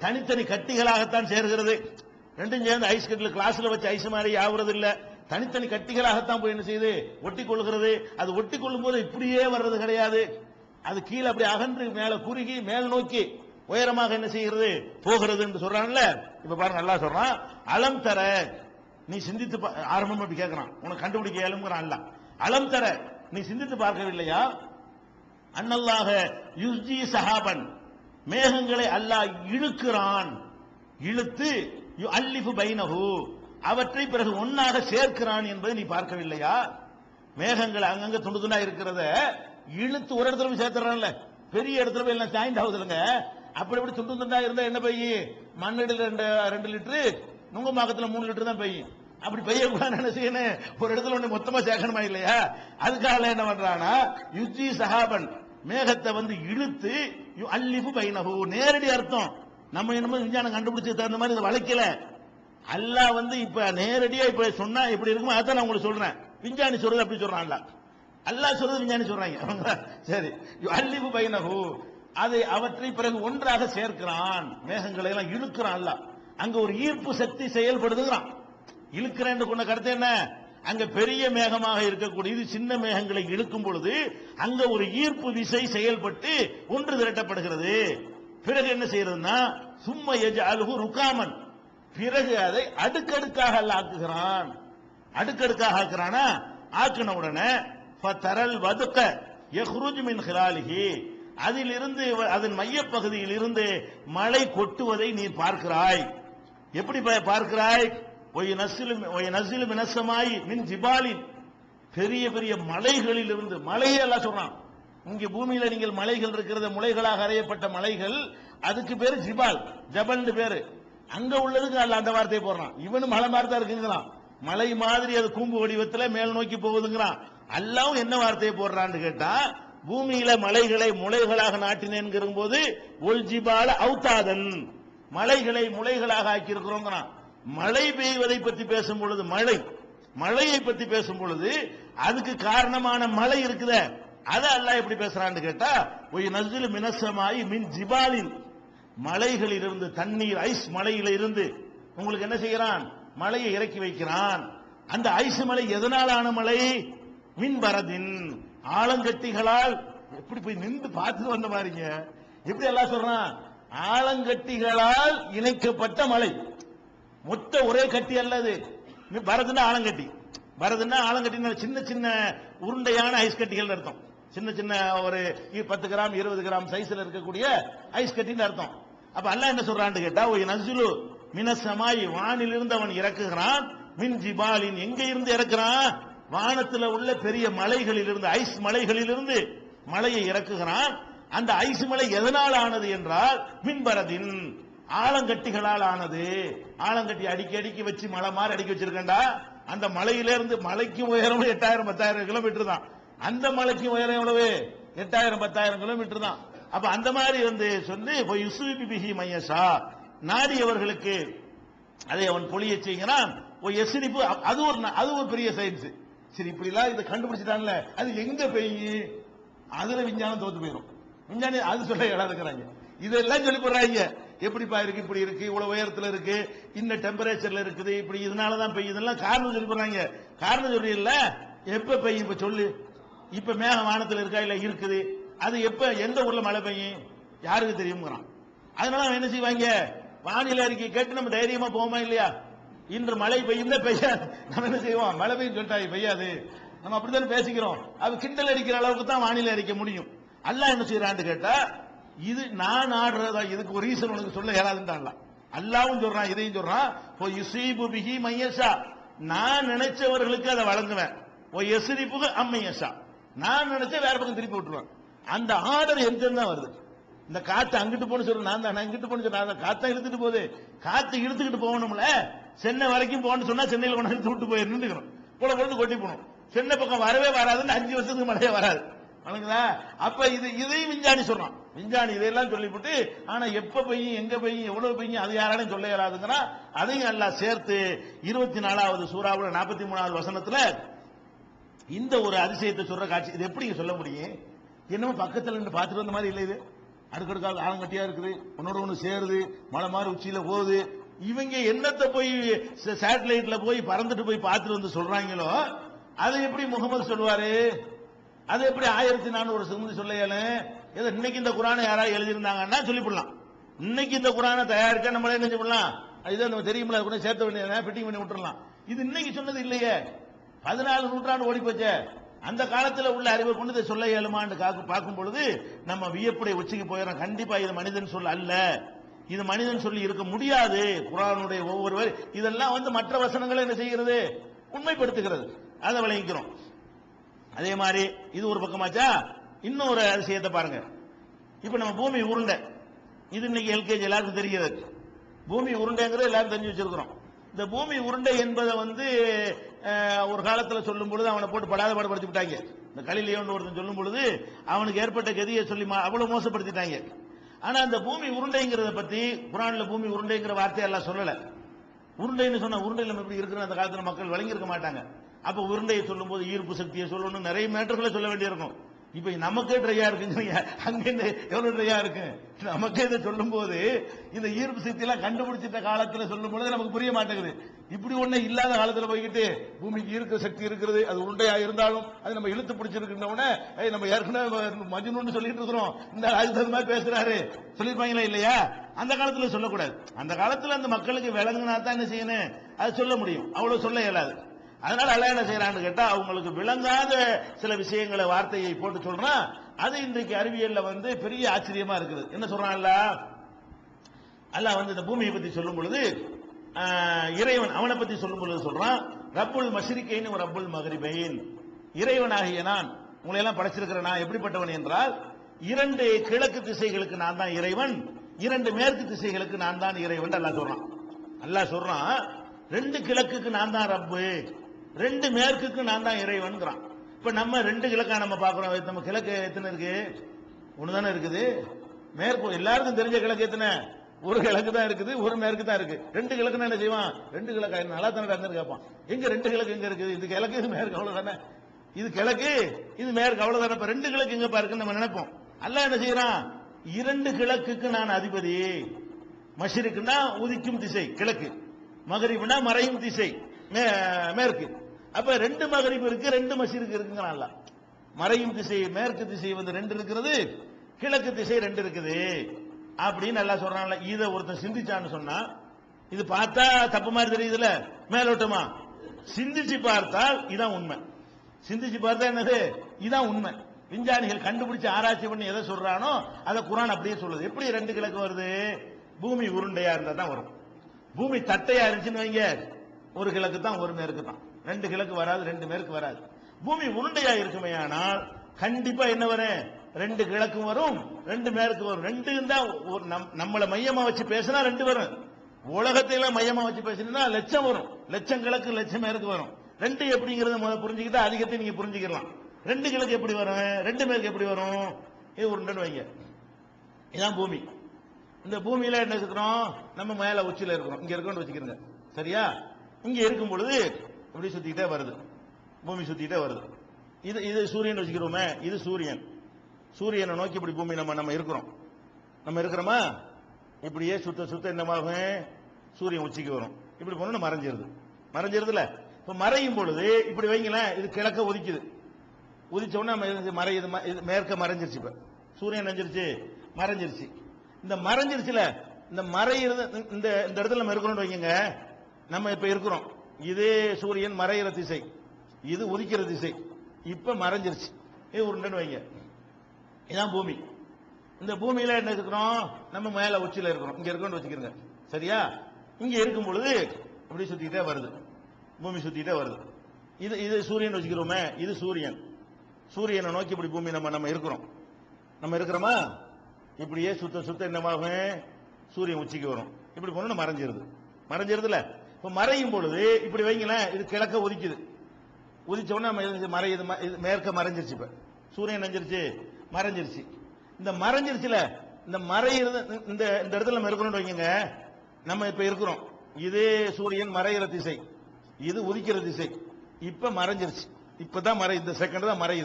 தனித்தனி கட்டிகளாகத்தான் சேர்கிறது. ரெண்டும் சேர்ந்து ஐஸ் கட்டில் கிளாஸ்ல வச்சு ஐஸ் மாதிரி ஆகுறது இல்ல, தனித்தனி கட்டிகளாகத்தான் போய் என்ன செய்யுது, ஒட்டி கொள்கிறது. அது ஒட்டி கொள்ளும் போது இப்படியே வர்றது கிடையாது, அது கீழே அப்படி அகன்று மேல குறுகி மேல் நோக்கி உயரமாக என்ன செய்கிறது, போகிறது என்று சொல்றான்ல. இப்ப பாருங்க, நல்லா சொல்றான், அலம் தர, நீ சிந்தித்து ஆரம்பம் அப்படி கேட்கிறான், உனக்கு கண்டுபிடிக்க இயலுங்கிறான் அல்ல. அலம் தர, நீ சிந்தித்து பார்க்கவில்லையா, அன்னல்லாஹ யுஸ்ஜி சஹாபன், மேகங்களை அல்லாஹ் இழுக்கிறான், இழுத்து அல்லிஃபு பைனஹு, அவற்றை பிறகு ஒன்னாக சேர்க்கிறான் என்பதை நீ பார்க்கவில்லையா. மேகங்கள் அங்கங்க துண்டு துண்டா இருக்கிறத இழுத்து ஒரு இடத்துல போய் சேர்த்துறான்ல, பெரிய இடத்துல போய் எல்லாம் ஜாயிண்ட் ஆகுதுலங்க. அப்படி எப்படி துண்டு துண்டா இருந்தா என்ன பெய்யும், மண்ணடியில் 2 லிட்டரு, நுங்கம்பாக்கத்தில் 3 லிட்டர் தான் பெய்யும். அப்படி பெய்யக்கூடாது என்ன செய்யணும், ஒரு இடத்துல ஒண்ணு மொத்தமா சேர்க்கணுமா இல்லையா. அதுக்காக என்ன பண்றானா, யுஜி சஹாபன், மேகத்தை இழுத்து அல்லிஃபு பைனஹு, நேரடி அர்த்தம். நம்ம என்னமோ விஞ்ஞானம் கண்டுபிடிச்சு தகுந்த மாதிரி இதை வளைக்கல. அல்லாஹ் இப்ப நேரடியா இப்ப சொன்னா எப்படி இருக்குமோ அதான் நான் உங்களுக்கு சொல்றேன். விஞ்ஞானி சொல்றது அப்படி சொல்றான், அல்லாஹ் சொல்றது விஞ்ஞானி சொல்றாங்க. சரி, அல்லிஃபு பைனஹு, அதை அவற்றை பிறகு ஒன்றாக சேர்க்கிறான், மேகங்களை எல்லாம் இழுக்கிறான் அல்லாஹ். அங்க ஒரு ஈர்ப்பு சக்தி செயல்படுதுங்கிறான். இழுக்கிறேன் கொண்ட கருத்து என்ன, அங்க பெரிய மேகமாக இருக்கக்கூடியது சின்ன மேகங்களை இழுக்கும் பொழுது அங்க ஒரு ஈர்ப்பு விசை செயல்பட்டு ஒன்று திரட்டப்படுகிறது. பிறகு என்ன செய்யறதுன்னா, சும்ம யஜ்அலுஹு ருகாமன், பிறகு அதை அடுக்கடுக்காக அல்லாஹ் ஆக்குகிறான். அடுக்கடுக்காக ஆக்குறானா, ஆக்கின உடனே ஃபதரல் வதுக யஹ்ருஜு மின் ஹிலாலிஹி, அதிலிருந்து அதன் மையப்பகுதியில் இருந்து மழை கொட்டுவதை நீ பார்க்கிறாய். எப்படி பார்க்கிறாய், நசிலு மினசமாய் மின் ஜிபாலின், பெரிய பெரிய மலைகளில் இருந்து, மலையே எல்லாம் சொல்றான். இங்க பூமியில நீங்கள் மலைகள் இருக்கிறது, முளைகளாக அறையப்பட்ட மலைகள், அதுக்கு பேரு ஜிபால், ஜபல் பேரு. அங்க உள்ளதுக்கு அல்ல அந்த வார்த்தையை போடுறான். இவனு மலை மாதிரி தான் இருக்குங்கிறான், மலை மாதிரி அது கூம்பு வடிவத்தில் மேல் நோக்கி போகுதுங்கிறான். அல்லாவும் என்ன வார்த்தையை போடுறான்னு கேட்டா, பூமியில மலைகளை முளைகளாக நாட்டினேன் போது ஒல் ஜிபால அவுத்தாதன், மலைகளை முளைகளாக ஆக்கி இருக்கிறோங்கிறான். மழை பெய்வதை பற்றி பேசும் பொழுது, மழையை பற்றி பேசும் பொழுது அதுக்கு காரணமான மழை இருக்குத, அதை அல்லாஹ் எப்படி பேசுறான்னு கேட்டா, ஒய் நஸ்ஸிலு மினஸ்ஸமாயி மின் ஜிபாலின், மலைகளில் இருந்து தண்ணீர், ஐஸ் மலையில இருந்து உங்களுக்கு என்ன செய்யறான், மலையை இறக்கி வைக்கிறான். அந்த ஐஸ் மலை எதனால் ஆன மலை, மின் பரதின், ஆலங்கட்டிகளால். எப்படி போய் நின்று பார்த்து வந்த மாதிரிங்க, எப்படி எல்லாம் சொல்றான், ஆலங்கட்டிகளால் இணைக்கப்பட்ட மலை, மொத்த ஒரே கட்டி அல்லது. பரதுன்னா ஆலங்கட்டி, பரதுன்னா ஆலங்கட்டி சின்ன சின்ன உருண்டையான ஐஸ் கட்டிகள் அர்த்தம். சின்ன சின்ன ஒரு 10 கிராம் 20 கிராம் சைஸ்ல இருக்கக்கூடிய ஐஸ் கட்டின்னு அர்த்தம். அப்ப அல்லாஹ் என்ன சொல்றான்னு கேட்டா, ஒய் நஸ்ஸிலு மினஸ்ஸமாய், வானிலிருந்து அவன் இறக்குகிறான், மின் ஜிபாலின், எங்க இருந்து இறக்குறான், வானத்தில் உள்ள பெரிய மலைகளில் இருந்து, ஐஸ் மலைகளில் இருந்து மலையை இறக்குகிறான். அந்த ஐஸ் மலை எதனால் ஆனது என்றால், மின்பரதின், ஆலங்கட்டிகளால் ஆனது. ஆலங்கட்டி அடிக்கி வச்சு மலை மாதிரி அடுக்கி வச்சிருக்கா, அந்த மலையிலிருந்து, மலைக்கு உயரம் 8000-10,000 கிலோமீட்டர் தான், அந்த மலைக்கு உயரம் எவ்வளவு, 8000-10,000 கிலோமீட்டர் தான். அப்ப அந்த மாதிரி சொல்லி யுஸ்பி பிஹி மையஷா, நாடியவர்களுக்கு அதை அவன் பொழிய செய்கிறான். எசிரிப்பு, அது ஒரு பெரிய சயின்ஸ். சரி, இப்படி எல்லாம் இதை கண்டுபிடிச்சிட்டான்ல, அது எங்க பெய்யும், அதுல விஞ்ஞானம் தோத்து போயிடும். விஞ்ஞானி அது சொல்ல இயலாதுங்கிறாங்க, இதெல்லாம் சொல்லி போடுறாங்க. எப்படிப்பா இருக்கு, இப்படி இருக்கு, இவ்வளவு உயரத்துல இருக்கு, இந்த டெம்பரேச்சர்ல இருக்குது, இப்படி இதனாலதான் பெய்யுது, இதெல்லாம் காரணம் சொல்லி போடுறாங்க. காரணம் சொல்லி இல்ல, எப்ப பெய்யும் இப்ப சொல்லு, இப்ப மேக வானத்துல இருக்கா இல்ல இருக்குது, அது எப்ப எந்த ஊர்ல மழை பெய்யும் யாருக்கு தெரியுங்கிறான். அதனால என்ன செய்வாங்க, வானிலை அறிக்கை கேட்டு நம்ம தைரியமா போவோமா இல்லையா. இன்று மழை பெய்யும் பெய்யாது, நம்ம என்ன செய்வோம், மழை பெய்யும் சொல்லிட்டா பெய்யாது, நம்ம அப்படித்தானே பேசிக்கிறோம். அது கிண்டல் அடிக்கிற அளவுக்கு தான் வானிலை அறிக்கை முடியும். அல்லாஹ் என்ன செய்யறான்னு கேட்டா, இது நான் ஆடுறதா, இதுக்கு ஒரு ரீசன் உனக்கு சொல்ல இயலாதுன்னு அல்லாவும் சொல்றான், இதையும் சொல்றான். யுஸீபு பிஹி மையஷா, நான் நினைச்சவர்களுக்கு அதை வழங்குவேன். யஸ்ரிபுஹு அம்மையஷா, நான் நினைச்ச வேற பக்கம் திருப்பி விட்டுருவேன். அந்த ஆர்டர் எங்க தான் வருது. இந்த காத்து அங்கிட்டு போன சொல்ற நான் தான், இங்கிட்டு போன சொல்ற காத்தா இழுத்துட்டு போகுது, காத்து இழுத்துக்கிட்டு போகணும்ல. சென்னை வரைக்கும் போகணும்னு சொன்னா சென்னையில் கொண்டு விட்டு போயிருந்துக்கிறோம், போல கொண்டு கொட்டி போகணும். சென்னை பக்கம் வரவே வராதுன்னு 5 வருஷத்துக்கு மழையே வராது. வணங்குதா? அப்ப இதையும் விஞ்ஞானி சொல்றான். விஞ்ஞானி இதையெல்லாம் சொல்லிவிட்டு, ஆனா எப்ப பெய்யும், எங்க பெய்யும், எவ்வளவு பெய்யும், அது யாராலையும் சொல்ல இயலாதுங்கிறா. அதையும் அல்லாஹ் சேர்த்து 24வது சூராவுல 43வது வசனத்துல இந்த ஒரு அதிசயத்தை சொல்ற காட்சி. இது எப்படி சொல்ல முடியும், என்னமோ பக்கத்துல இருந்து பார்த்துட்டு வந்த மாதிரி இல்லை. இது அடுக்கடுக்காக ஆலங்கட்டியா இருக்குது, ஒன்னோட ஒண்ணு சேருது, மலை மாதிரி உச்சியில போகுது. இவங்க என்னத்தை போய் சேட்டலைட்ல போய் பறந்துட்டு போய் பார்த்துட்டு வந்து சொல்றாங்களோ அதை எப்படி முகமது சொல்லுவாரு? அதை எப்படி 1400 முந்தி சொல்லையால? ஏதோ இன்னைக்கு இந்த குரானை யாராவது எழுதியிருந்தாங்கன்னா சொல்லிவிடலாம். இன்னைக்கு இந்த குரானை தயாரிச்சா நம்மளே என்ன சொல்லலாம்? இதை நம்ம தெரியுமில்ல, கூட சேர்த்த வேண்டிய ஃபிட்டிங் பண்ணி விட்டுறலாம். இது இன்னைக்கு சொன்னது இல்லையே, 14 நூற்றாண்டு ஓடி போச்சே. அந்த காலத்தில் உள்ள அறிவை கொண்டு இதை சொல்ல இயலுமான்னு பார்க்கும் பொழுது நம்ம வியப்புடைய உச்சிக்கு போயிடறோம். கண்டிப்பா இது மனிதன் சொல் அல்ல, இது மனிதன் சொல்லி இருக்க முடியாது. குர்ஆனுடைய ஒவ்வொரு இதெல்லாம் மற்ற வசனங்களை என்ன செய்கிறது? உண்மைப்படுத்துகிறது. அதை விளங்கிக்கிறோம். அதே மாதிரி இது ஒரு பக்கமாச்சா, இன்னொரு அதிசயத்தை பாருங்க. இப்ப நம்ம பூமி உருண்டை, இது இன்னைக்கு எல்கேஜி எல்லாருக்கும் தெரிகிறது. பூமி உருண்டைங்கிறது எல்லாரும் தெரிஞ்சு வச்சிருக்கிறோம். இந்த பூமி உருண்டை என்பதை ஒரு காலத்தில் சொல்லும் பொழுது அவனை போட்டு படாத பாடுபடுத்தி விட்டாங்க. இந்த கலிலியோன்னு ஒருத்தன் சொல்லும் பொழுது அவனுக்கு ஏற்பட்ட கதியை சொல்லி அவ்வளவு மோசப்படுத்திட்டாங்க. ஆனா அந்த பூமி உருண்டைங்கிறத பத்தி குர்ஆன்ல பூமி உருண்டைங்கிற வார்த்தையெல்லாம் சொல்லல. உருண்டைன்னு சொன்ன உருண்டையில் நம்ம இப்படி இருக்கிற அந்த காலத்தில் மக்கள் வழங்கியிருக்க மாட்டாங்க. அப்ப உருண்டையை சொல்லும் போது ஈர்ப்பு சக்தியை சொல்லணும், நிறைய மேட்டர்களை சொல்ல வேண்டியிருக்கும். இப்ப நமக்கே ட்ரையா இருக்குங்க, அங்க எவ்வளவு ட்ரையா இருக்கு. நமக்கே இதை சொல்லும் போது இந்த ஈர்ப்பு சக்தி எல்லாம் கண்டுபிடிச்சிட்ட காலத்துல சொல்லும் பொழுது நமக்கு புரிய மாட்டேங்குது. இப்படி ஒண்ணு இல்லாத காலத்துல போய்கிட்டு பூமிக்கு ஈர்க்க சக்தி இருக்கிறது, அது உருண்டையா இருந்தாலும் அது நம்ம இழுத்து பிடிச்சிருக்கின்றவன நம்ம ஏற்கனவே மஜ்னூன்னு சொல்லிட்டு இருக்கிறோம், இந்த அதுக்கு தகுந்த மாதிரி பேசுறாரு சொல்லிருப்பாங்களா இல்லையா? அந்த காலத்துல சொல்லக்கூடாது. அந்த காலத்துல அந்த மக்களுக்கு விளங்குனா தான் என்ன செய்யணும், அது சொல்ல முடியும். அவ்வளவு சொல்ல இயலாது. அதனால அல்லாஹ் என்ன செய்யறான்னு கேட்டா, அவங்களுக்கு விளங்காத சில விஷயங்களை வார்த்தையை போட்டு சொல்றான். அது இன்றைக்கு அறிவியல்ல பெரிய ஆச்சரியமா இருக்குது. என்ன சொல்றான் அல்லாஹ் இந்த பூமியை பத்தி சொல்லும் பொழுது இறைவன் அவனை பத்தி சொல்லும் பொழுது சொல்றான், ரப்புல் மஷ்ரிகைன் வ ரப்புல் மக்ரிபைன். இறைவனாகிய நான் உங்களை எல்லாம் படைச்சிருக்கிற நான் எப்படிப்பட்டவன் என்றால், 2 கிழக்கு திசைகளுக்கு நான் தான் இறைவன், 2 மேற்கு திசைகளுக்கு நான் தான் இறைவன் அல்லாஹ் சொல்றான். அல்லாஹ் சொல்றான் 2 கிழக்குக்கு நான் தான் ரப்பு, 2 மேற்குக்கு நான் தான் இறைவன்கிறான். இப்ப நம்ம 2 கிழக்கா நம்ம பாக்குறோம். நம்ம கிழக்கு எத்தனை இருக்கு? ஒண்ணுதானே இருக்குது. மேற்கு எல்லாருக்கும் தெரிஞ்ச கிழக்கு எத்தனை? ஒரு கிழக்கு தான் இருக்குது, ஒரு மேற்கு தான் இருக்கு. 2 கிழக்குன்னு என்ன செய்வான்? 2 கிழக்கா நல்லா தானே கேட்பான். எங்க 2 கிழக்கு எங்க இருக்குது? இது கிழக்கு, இது மேற்கு, அவ்வளவுதானே. இது கிழக்கு, இது மேற்கு, அவ்வளவுதானே. இப்ப 2 கிழக்கு எங்க பாருக்குன்னு நம்ம நினைப்போம். அல்லாஹ் என்ன செய்யறான்? 2 கிழக்குக்கு நான் அதிபதி. மஷ்ரிக்னா உதிக்கும் திசை கிழக்கு, மகரிப்னா மறையும் திசை மேற்கு. அப்ப 2 மகரிப் இருக்கு, 2 மஷ்ரிக் இருக்குங்கிறான் அல்லாஹ். மறையும் திசை மேற்கு திசை 2 இருக்கிறது, கிழக்கு திசை 2 இருக்குது அப்படின்னு அல்லாஹ் சொல்றான்ல. இத ஒருத்தன் சிந்திச்சான்னு சொன்னா, இது பார்த்தா தப்பு மாதிரி தெரியுதுல மேலோட்டமா. சிந்திச்சு பார்த்தால் இதான் உண்மை. சிந்திச்சு பார்த்தா என்னது? இதான் உண்மை. விஞ்ஞானிகள் கண்டுபிடிச்சு ஆராய்ச்சி பண்ணி எதை சொல்றானோ அதை குர்ஆன் அப்படியே சொல்லுது. எப்படி 2 கிழக்கு வருது? பூமி உருண்டையா இருந்தா தான் வரும். பூமி தட்டையா இருந்துச்சுன்னு வைங்க, ஒரு கிழக்கு தான், ஒரு மேற்கு தான். 2 கிழக்கு வராது, 2 மேற்கு வராது. பூமி உருண்டையா இருக்குமே ஆனால் கண்டிப்பா என்ன வரும்? 2 கிழக்கு வரும், 2 மேற்கு வரும். 2 தான் நம்மளை மையமா வச்சு பேசினா 2 வரும். உலகத்தையெல்லாம் மையமா வச்சு பேசினா லட்சம் வரும். லட்சம் கிழக்கு லட்சம் மேற்கு வரும். 2 எப்படிங்கிறத முதல்ல புரிஞ்சுக்கிட்டா அதிகத்தை நீங்க புரிஞ்சுக்கலாம். 2 கிழக்கு எப்படி வரும், 2 மேற்கு எப்படி வரும்? இது உருண்டைன்னு வைங்க. இதான் பூமி. இந்த பூமியில என்ன இருக்கிறோம்? நம்ம மேல உச்சியில இருக்கிறோம். இங்க இருக்கோம்னு வச்சுக்கிறோங்க, சரியா? இங்க இருக்கும் பொழுது இப்படி சுத்திக்கிட்டே வருது, பூமி சுத்திக்கிட்டே வருது. இது சூரியன் வச்சுக்கிறோமே, இது சூரியன். சூரியனை நோக்கி இப்படி பூமி நம்ம இருக்கிறோம். நம்ம இருக்கிறோமா? இப்படியே சுத்த சுத்த என்னமாகும்? சூரியன் உச்சிக்கு வரும். இப்படி போனோம்னா மறைஞ்சிருதுல. இப்ப மறையும் பொழுது இப்படி வைங்களேன், இது கிழக்க ஒதுக்குது. உதிச்ச உடனே மறையுது, மேற்க மறைஞ்சிருச்சு. இப்ப சூரியன் மறைஞ்சிருச்சு. இந்த மறைஞ்சிருச்சுல, இந்த மறையிறது இந்த இடத்துல நம்ம இருக்கிறோம் வைங்க. நம்ம இப்ப இருக்கிறோம், இதே சூரியன் மறையிற திசை, இது உதிக்கிற திசை. இப்ப மறைஞ்சிருச்சு, இது உருண்டைன்னு வைங்க. இதான் பூமி. இந்த பூமியில என்ன இருக்கிறோம்? நம்ம மேல உச்சியில இருக்கிறோம். இங்க இருக்கோம்னு வச்சுக்கிறோங்க, சரியா? இங்க இருக்கும் பொழுது இப்படி சுத்திக்கிட்டே வருது, பூமி சுத்திக்கிட்டே வருது. இது சூரியன் வச்சுக்கிறோமே, இது சூரியன். சூரியனை நோக்கி இப்படி பூமி நம்ம இருக்கிறோம். நம்ம இருக்கிறோமா? இப்படியே சுத்த சுத்த என்னமாகும்? சூரியன் உச்சிக்கு வரும். இப்படி போனோம்னா மறைஞ்சிருதுல. இப்ப மறையும் பொழுது இப்படி வைங்களேன், இது கிழக்க ஒதுக்குது. உதிச்ச உடனே மறையுது, மேற்க மறைஞ்சிருச்சு. இப்ப சூரியன் மறைஞ்சிருச்சு. இந்த மறைஞ்சிருச்சுல, இந்த மறையிறது இந்த இடத்துல நம்ம இருக்கிறோம் வைங்க. நம்ம இப்ப இருக்கிறோம், இதே சூரியன் மறையிற திசை, இது உதிக்கிற திசை. இப்ப மறைஞ்சிருச்சு. இப்பதான் இந்த செகண்ட் தான் மறையுது.